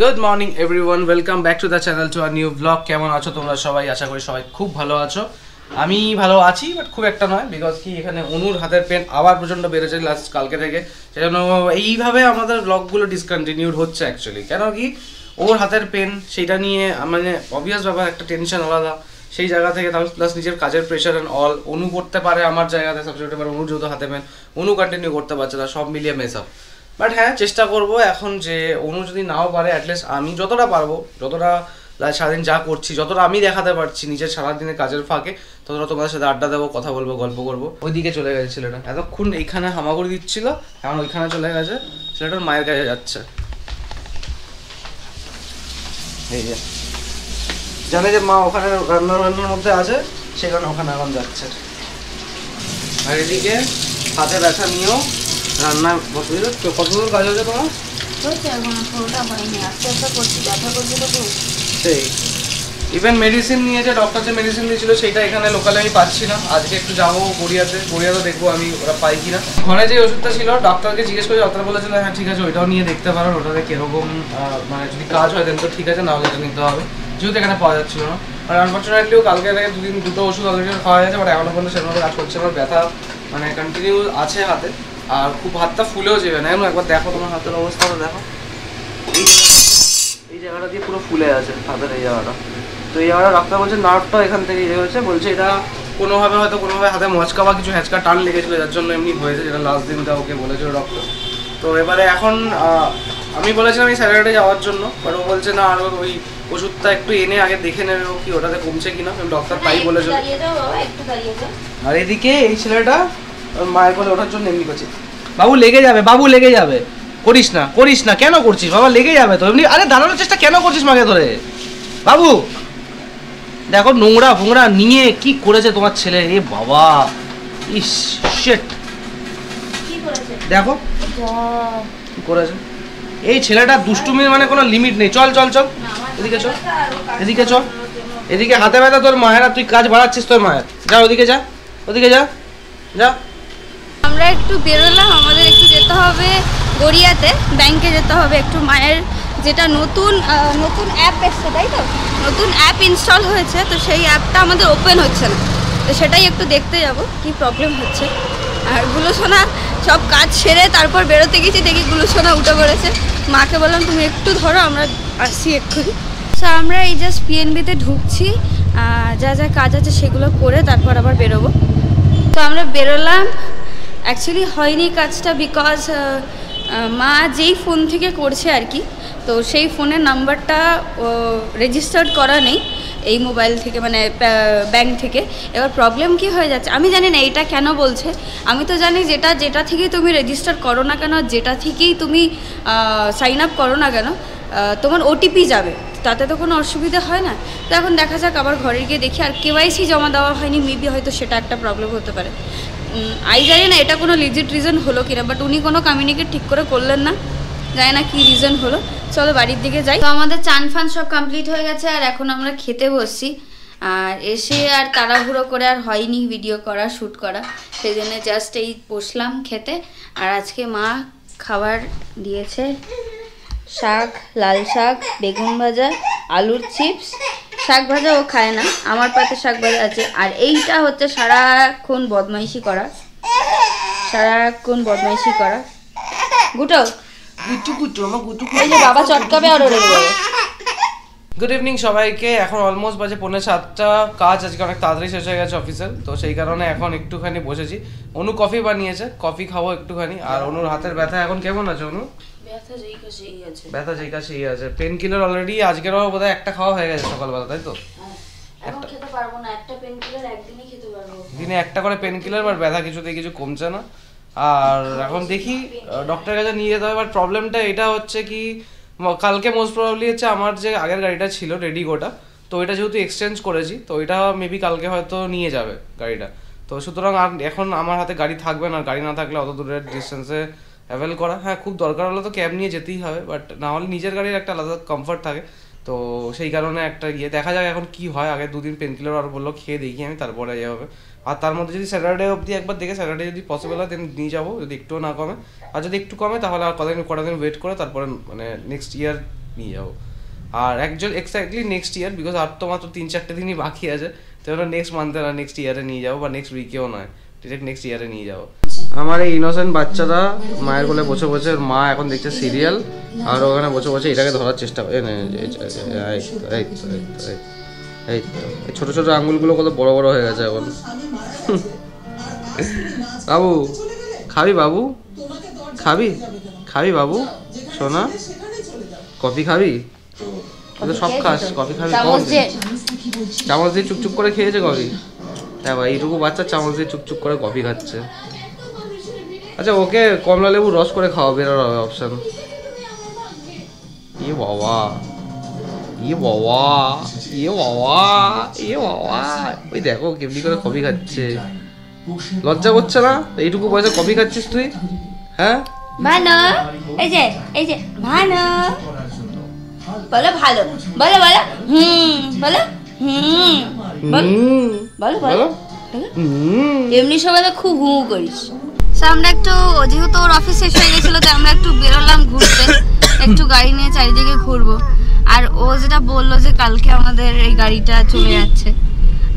Good morning everyone, welcome back to the channel to a new vlog. কেমন আছো তোমরা সবাই? আশা করি সবাই খুব ভালো আছো। আমি ভালো আছি বাট খুব একটা নয়, বিকজ কি এখানে অনুর হাতের পেন আবার প্রচন্ড বেড়েছে লাস্ট কালকে থেকে। সেজন্য এইভাবে আমাদের ব্লগগুলো ডিসকন্টিনিউড হচ্ছে অ্যাকচুয়ালি। কেন কি ওর হাতের পেন সেটা নিয়ে মানে অবভিয়াস ব্যাপার, একটা টেনশন আলাদা সেই জায়গা থেকে, তারপর প্লাস নিজের কাজের প্রেশার অ্যান্ড অল। অনু করতে পারে আমার জায়গাতে সাবজেক্ট পারে, অনুর যেহেতু হাতে পেন অনু কন্টিনিউ করতে পারছে না, সব মিলিয়ে মেস আপ। বাট হ্যাঁ, চেষ্টা করবো এখন যে অনু যদি নাও পারে অ্যাটলিস্ট আমি যতটা পারবো, যতটা সারাদিন যা করছি, যতটা আমি দেখাতে পারছি নিজের সারাদিনের কাজের ফাঁকে, ততটা তোমাদের সাথে আড্ডা দেবো, কথা বলবো, গল্প করবো। ওইদিকে চলে গেছে ছেলেটা, এতক্ষণ এইখানে হামাগুড়ি দিচ্ছিল, এখন ওইখানে চলে গেছে, ছেলেটার মায়ের কাছে যাচ্ছে। এই যে জানে যে মা ওখানে রান্নার মধ্যে আছে, সেখানে ওখানে এখন যাচ্ছে। আর এদিকে হাতে ব্যথা নিয়েও রান্না কতদূর কাজ হয়েছে তোমার? সেই ইভেন মেডিসিন নিয়েছে, ডক্টর যে মেডিসিন দিয়েছিল সেটা এখানে লোকালে আমি পাচ্ছি না। আজকে একটু যাবো গড়িয়াতে দেখবো আমি ওরা পাই কিনা। ঘরে যে ওষুধটা ছিল ডক্টরকে জিজ্ঞেস করে, ডক্টর বলেছিল হ্যাঁ ঠিক আছে ওইটাও নিয়ে দেখতে পারো, ওটাতে কিরকম মানে যদি কাজ হয় দেন তো ঠিক আছে, নাহলে এটা নিতে হবে, যেহেতু এখানে পাওয়া যাচ্ছিল না। আর আনফর্চুনেটলিও কালকে থেকে দুটো ওষুধ অলরেডি খাওয়া গেছে, বাট এখনো পর্যন্ত সেরকম কাজ করছে। আমার ব্যথা মানে কন্টিনিউ আছে হাতে, আর খুব হাতটা ফুলেও যাবে না। একবার দেখো তোমার হাতের অবস্থাটা দেখো, এই জায়গাটা দিয়ে পুরো ফুলে আছে হাতের এই জায়গাটা। তো এই জায়গাটা ডাক্তার বলছে নার্ভটা এখান থেকে ইয়ে হয়েছে, বলছে এটা কোনোভাবে হাতে মচকা বা কিছু হ্যাঁচকা টান লেগেছিলো, যার জন্য এমনি হয়েছে, যেটা লাস্ট দিনটা ওকে বলেছিল ডক্টর। তো এবারে এখন আমি বলেছিলাম এই স্যাটারডে যাওয়ার জন্য, বাট ও বলছে না আরও ওই ওষুধটা একটু এনে আগে দেখে নেবে কি ওটাতে কমছে কিনা, ডক্টর তাই বলেছিল। আর এদিকে এই ছেলেটা মায়ের কোলে ওঠার জন্য এমনি করছে, বাবু লেগে যাবে, বাবু লেগে যাবে, করিস না, কেন করছিস বাবা, লেগে যাবে তো এমনি। আরে দাঁড়ানোর চেষ্টা কেন করছিস মাকে ধরে? বাবু দেখো নোংরা ফোংরা নিয়ে কি করেছে তোমার ছেলে, এ বাবা, ইস শিট, দেখো কি করেছে এই ছেলেটা। দুষ্টুমির মানে কোনো লিমিট নেই। চল এদিকে চল, এদিকে হাতে ব্যথা তোর মায়ের, তুই কাজ বাড়াচ্ছিস তোর মায়ের। যা ওদিকে যা। আমরা একটু বেরোলাম, আমাদের একটু যেতে হবে গড়িয়াতে, ব্যাংকে যেতে হবে একটু। মায়ের যেটা নতুন অ্যাপ এসছে, তাই তো, নতুন অ্যাপ ইনস্টল হয়েছে, তো সেই অ্যাপটা আমাদের ওপেন হচ্ছে না, তো সেটাই একটু দেখতে যাব কি প্রবলেম হচ্ছে। আর গুলোসোনা সব কাজ সেরে তারপর বেরোতে গেছি, দেখি গুলোসোনা উঠে পড়েছে। মাকে বললাম তুমি একটু ধরো, আমরা আসছি এক্ষুনি। তো আমরা এই জাস্ট পিএনবিতে ঢুকছি, যা যা কাজ আছে সেগুলো করে তারপর আবার বেরোবো। তো আমরা বেরোলাম, অ্যাকচুয়ালি হয়নি কাজটা, বিকজ মা যেই ফোন থেকে করছে আর কি, তো সেই ফোনের নাম্বারটা রেজিস্টার্ড করা নেই এই মোবাইল থেকে, মানে ব্যাংক থেকে। এবার প্রবলেম কি হয়ে যাচ্ছে আমি জানি না, এটা কেন বলছে। আমি তো জানি যেটা থেকেই তুমি রেজিস্টার করো না কেন, যেটা থেকেই তুমি সাইন আপ করো না কেন, তোমার ওটিপি যাবে, তাতে তো কোনো অসুবিধা হয় না। তো এখন দেখা যাক, আবার ঘরে গিয়ে দেখি। আর কেওয়াইসি জমা দেওয়া হয়নি, মেবি হয়তো সেটা একটা প্রবলেম হতে পারে। জানি না এটা কোনো লিজিট রিজন হলো কিনা, বাট উনি কোনো কমিউনিকেট ঠিক করে করলেন না, জানি না কি রিজন হলো। চলো বাড়ির দিকে যাই। তো আমাদের চান ফান সব কমপ্লিট হয়ে গেছে, আর এখন আমরা খেতে বসছি। আর এসে আর তাড়াহুড়ো করে আর হয়নি ভিডিও করা, শ্যুট করা, সেই জন্য জাস্ট এই বসলাম খেতে। আর আজকে মা খাবার দিয়েছে শাক, লাল শাক, বেগুন ভাজা, আলুর চিপস, শাক ভাজা ও খায় না, আমার পাতে শাক ভাজা আছে। আর এইটা হচ্ছে সারাক্ষণ বদমাইশি করা গুটো এই যে বাবা চটকাবে আর ওরে যাবে। গুড ইভিনিং সবাইকে। এখন অলমোস্ট বাজে 6:45, কাজ আজকে অনেক তাড়াতাড়ি শেষ হয়ে গেছে অফিসের, তো সেই কারণে এখন একটুখানি বসেছি। অনু কফি বানিয়েছে, কফি খাবো একটুখানি। আর অনুর হাতের ব্যথা এখন কেমন আছে অনু? ব্যথা যেই কাছেই আছে। পেন কিলার অলরেডি আজকেরও বোধহয় একটা খাওয়া হয়ে গেছে সকালবেলা, তাই তো? এখন খেতে পারবো না, একটা পেন কিলার একদিনই খেতে পারবো, দিনে একটা করে পেন কিলার, বাট ব্যথা কিছুতেই কিছু কমছে না। আর এখন দেখি ডক্টরের কাছে নিয়ে যেতে হবে। বাট প্রবলেমটা এটা হচ্ছে কি, কালকে মোস্ট প্রবাবলি হচ্ছে আমার যে আগের গাড়িটা ছিল রেডিগোটা, তো এটা যেহেতু এক্সচেঞ্জ করেছি, তো এটা মেবি কালকে হয়তো নিয়ে যাবে গাড়িটা। তো সুতরাং আর এখন আমার হাতে গাড়ি থাকবে না, গাড়ি না থাকলে অত দূরের ডিস্টেন্সে অ্যাভেল করা, হ্যাঁ খুব দরকার হলে তো ক্যাব নিয়ে যেতেই হবে, বাট না হলে নিজের গাড়ির একটা আলাদা কমফর্ট থাকে। তো সেই কারণে একটা দেখা যাক এখন কি হয়। আগে দুদিন পেন কিলার আর বললো খেয়ে দেখি আমি, তারপরে ইয়ে হবে। আর তার মধ্যে যদি স্যাটারডে অবধি একবার দেখে, স্যাটারডে যদি পসিবল হয় দেন নিয়ে যাবো, যদি একটুও না কমে। আর যদি একটু কমে তাহলে আর কটা দিন ওয়েট করে তারপরে মানে নেক্সট ইয়ার নিয়ে যাবো। আর একজন এক্স্যাক্টলি নেক্সট ইয়ার, বিকজ আর তো মাত্র 3-4 দিনই বাকি আছে, তো নেক্সট মান্থে না নেক্সট ইয়ারে নিয়ে যাবো, বা নেক্সট উইকেও নয়, ডিরেক্ট নেক্সট ইয়ারে নিয়ে যাবো। আমার এই ইনোসেন্ট বাচ্চাটা মায়ের কোলে বসে বসে, মা এখন দেখছে সিরিয়াল, আর ওখানে বসে বসে এটাকে ধরার চেষ্টা করে। এই তো ছোট ছোট আঙুলগুলো কত বড় বড় হয়ে গেছে এখন। বাবু খাবি, বাবু খাবি, খাবি বাবু সোনা, কফি খাবি? তুই তো সব খাস, কফি খাবি? চামচ দিয়ে চুপচুপ করে খেয়েছে কফি। হ্যাঁ ভাই, এইটুকু বাচ্চা চামচ দিয়ে চুপচুপ করে কফি খাচ্ছে। আচ্ছা, ওকে কমলা লেবু রস করে খাওয়া বেরোর হবে অপশন। ইয়ে বাবা, ইয়ে বাবা, ইয়ে বাবা, ইয়ে বাবা, ওই দেখো কেমনি করে কফি খাচ্ছে। লজ্জা করছে না এইটুকু বয়সে কফি খাচ্ছিস তুই? হ্যাঁ ভালো, এই যে ভালো বলো, ভালো বলো, বলো বলো বলো বলো। এমনি সময় তো খুব ঘুমু করিস। আমরা একটু, যেহেতু ওর অফিস শেষ হয়ে গেছিলো, তো আমরা একটু বেরোলাম ঘুরতে, একটু গাড়ি নিয়ে চারিদিকে ঘুরবো। আর ও যেটা বললো যে কালকে আমাদের এই গাড়িটা চলে যাচ্ছে,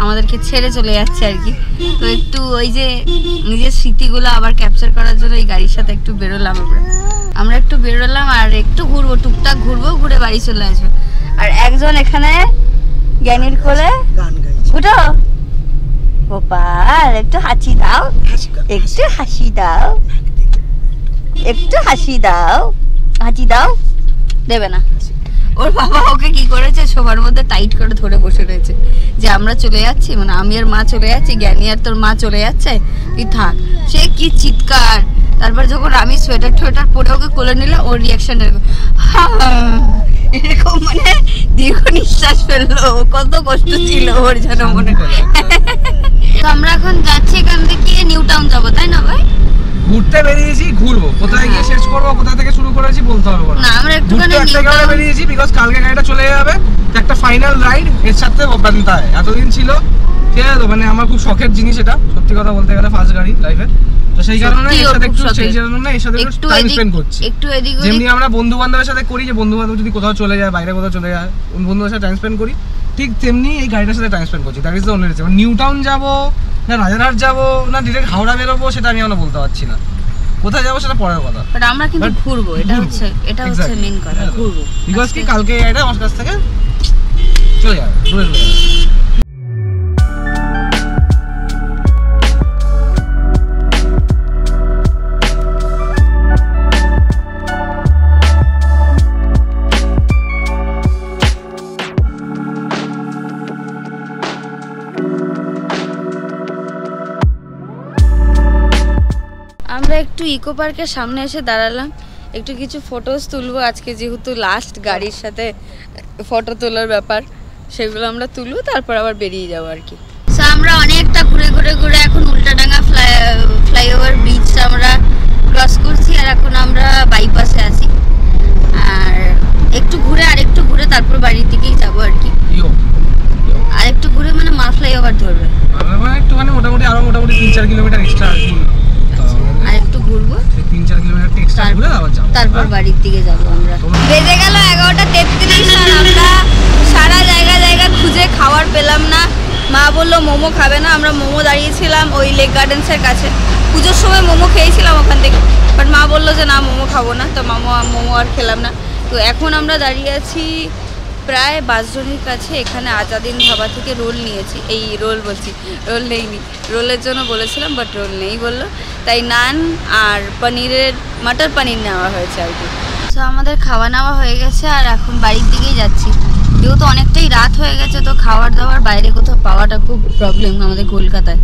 আমাদেরকে ছেড়ে চলে যাচ্ছে আর কি, তো একটু ওই যে নিজের স্মৃতিগুলো আবার ক্যাপচার করার জন্য এই গাড়ির সাথে একটু বেরোলাম। আমরা একটু বেরোলাম আর একটু ঘুরবো, টুকটাক ঘুরবো, ঘুরে বাড়ি চলে আসবো। আর একজন এখানে জ্ঞানীর কোলে উঠো, গোপাল একটু হাসি দাও, একটু হাসি দাও, একটু হাসি দাও, হাসি দাও। দেবে না। ওর বাবা ওকে কি করেছে, সবার মধ্যে টাইট করে ধরে বসে রয়েছে যে আমরা চলে যাচ্ছি, মানে আমি আর মা চলে যাচ্ছি, জ্ঞানী আর তোর মা চলে যাচ্ছে, তুই থাক। সে কি চিৎকার। তারপর যখন আমি সোয়েটার টোয়েটার পরে ওকে কোলে নিলে, ওর রিয়াকশন এরকম, মানে দীর্ঘ নিঃশ্বাস ফেললো। কত কষ্ট ছিল ওর যেন মনে করে। তো আমরা এখন যাচ্ছি এখান থেকে নিউ টাউন যাবো, তাই না ভাই? ঘুরতে বেরিয়েছি, ঘুরবো, কোথায় গিয়ে শেষ করবো, কোথা থেকে শুরু করেছি বলতে পারবো না। আমরা একটুখানি একটা কারণে বেরিয়েছি, বিকজ কালকে গাড়িটা চলে যাবে, একটা ফাইনাল রাইড এর সাথে বানতে হয়। এতদিন ছিল, ঠিক আছে তো, মানে আমার খুব শখের জিনিস এটা, সত্যি কথা বলতে গেলে, ফার্স্ট গাড়ি লাইফে। তো সেই কারণে এর সাথে একটু, সেই কারণে এর সাথে একটু টাইম স্পেন্ড করছি। একটু এদিক ওদিক, যেমনি আমরা বন্ধু বান্ধবের সাথে করি, যে বন্ধু বান্ধব যদি কোথাও চলে যায়, বাইরে কোথাও চলে যায়, বন্ধুদের সাথে টাইম স্পেন্ড করি, ঠিক তেমনি এই গাড়িটার সাথে টাইম স্পেন্ড করছি। That is the only reason. New town যাবো না রাজারহাট যাবো না ডিরেক্ট হাওড়া বেরোবো, সেটা আমি এখনো বলতে পারছি না। কোথায় যাবো সেটা পরের কথা, বাট আমরা কিন্তু ঘুরবো, এটা হচ্ছে মেইন কথা, ঘুরবো। বিকজ কি কালকে এটা আমার কাছ থেকে চলে যাবে, দূরে চলে যাবে। আমরা একটু ইকো পার্কের সামনে এসে দাঁড়ালাম, একটু কিছু ফটোস তুলবো আজকে, যেহেতু লাস্ট গাড়ির সাথে ফটো তোলার ব্যাপার, সেগুলো আমরা তুলবো, তারপর আবার বেরিয়ে যাবো আর কি। সো আমরা অনেকটা ঘুরে এখন উল্টাডাঙ্গা ফ্লাইওভার ব্রিজটা আমরা ক্রস করছি, আর এখন আমরা বাইপাসে আছি। আর একটু ঘুরে তারপর বাড়ির দিকেই যাবো আর কি। আর একটু ঘুরে মানে মা ফ্লাইওভার ধরবে, একটুখানি মোটামুটি আরো মোটামুটি 3-4 কিলোমিটার এক্সট্রা আর কি। আর একটু ঘুরবো, 3-4 কিলোমিটার এক্সট্রা ঘুরে আবার যাবো, তারপর বাড়ির দিকে যাবো আমরা। বেজে গেল 11:33, আর আমরা সারা জায়গা খুঁজে খাবার পেলাম না। মা বললো মোমো খাবে না, আমরা মোমো দাঁড়িয়েছিলাম ওই লেক গার্ডেন্সের কাছে, পুজোর সময় মোমো খেয়েছিলাম ওখান থেকে, বাট মা বললো যে না মোমো খাবো না, তো মোমো আর খেলাম না। তো এখন আমরা দাঁড়িয়ে আছি প্রায় বাসজনির কাছে, এখানে আজাদিন ধাবা থেকে রোল নিয়েছি, এই রোল রোল নেইনি, রোলের জন্য বলেছিলাম বাট রোল নেই বললো, তাই নান আর মটর পনির নেওয়া হয়েছে আর কি। তো আমাদের খাওয়া নেওয়া হয়ে গেছে, আর এখন বাড়ির দিকেই যাচ্ছি, যেহেতু অনেকটাই রাত হয়ে গেছে, তো খাবার দাবার বাইরে কোথাও পাওয়াটা খুব প্রবলেম আমাদের কলকাতায়,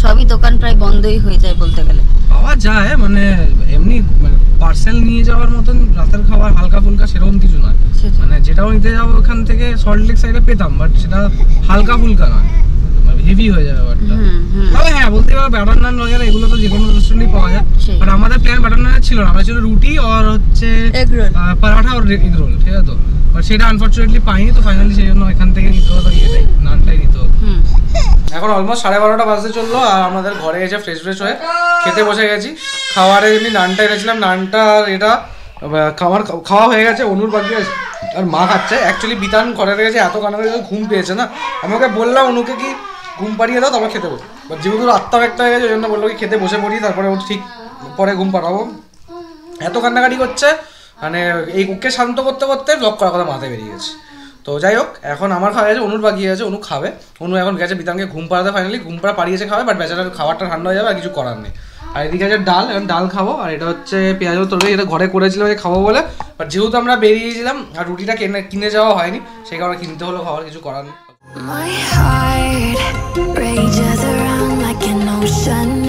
সবই দোকান প্রায় বন্ধই হয়ে যায় বলতে গেলে। পাওয়া যায় মানে এমনি পার্সেল নিয়ে যাওয়ার মতন রাতের খাবার হালকা ফুলকা সেরকম কিছু নয়, মানে যেটাও নিতে যাবো ওখান থেকে সল্ট লেক সাইডে পেতাম, বাট সেটা হালকা ফুলকা নয়, হেভি হয়ে যাবে ব্যাপারটা। তবে হ্যাঁ বলতে গেলে বাটার নান বগেরা এগুলো তো যে কোনো রেস্টুরেন্টেই পাওয়া যায়, বাট আমাদের প্ল্যান বাটার নান ছিল না, আমরা ছিল রুটি আর হচ্ছে পরাঠা আর এগ রোল, ঠিক আছে তো, বাট সেটা আনফরচুনেটলি পাইনি, তো ফাইনালি সেই জন্য এখান থেকে নিতে হতো, নানটাই নিতে হতো। এখন অলমোস্ট 12:30 বাজতে চললো, আর আমাদের ঘরে এসে ফ্রেশ হয়ে খেতে বসে গেছি। খাওয়ারে এমনি নানটা এনেছিলাম, নানটা আর এটা খাওয়া হয়ে গেছে, অনুর বাকি আছে আর মা খাচ্ছে। অ্যাকচুয়ালি বিতান ঘরে গেছে, এত কান্নাকাটি ঘুম পেয়েছে না, আমি ওকে বললাম অনুকে কি ঘুম পাড়িয়ে দাও তারপর খেতে বসে, বাট যেহেতু রাতটা একটা হয়ে গেছে ওই জন্য বললো কি খেতে বসে পড়ি, তারপরে ও ঠিক পরে ঘুম পাড়াবো। এত কান্নাকাটি করছে মানে এই ওকে শান্ত করতে করতে ব্লগ করার কথা মাথায় বেরিয়ে গেছে। তো যাই হোক, এখন আমার খাওয়া গেছে, অনুর বাকি আছে, অনু খাবে। অনু এখন গেছে বিতানকে ঘুম পাড়াতে, ফাইনালি ঘুম পাড়া পাড়িয়েছে খাবে, বাট বেচারার খাবারটা ঠান্ডা হয়ে যাবে আর কিছু করার নেই। আর এদিকে আছে ডাল, এখন ডাল খাবো। আর এটা হচ্ছে পেঁয়াজের তরকারি, এটা ঘরে করেছিলাম খাবো বলে, বাট যেহেতু আমরা বেরিয়েছিলাম আর রুটিটা কিনে যাওয়া হয়নি, সেই কারণে কিনতে হলো খাবার, কিছু করার নেই। My heart rages around like an ocean.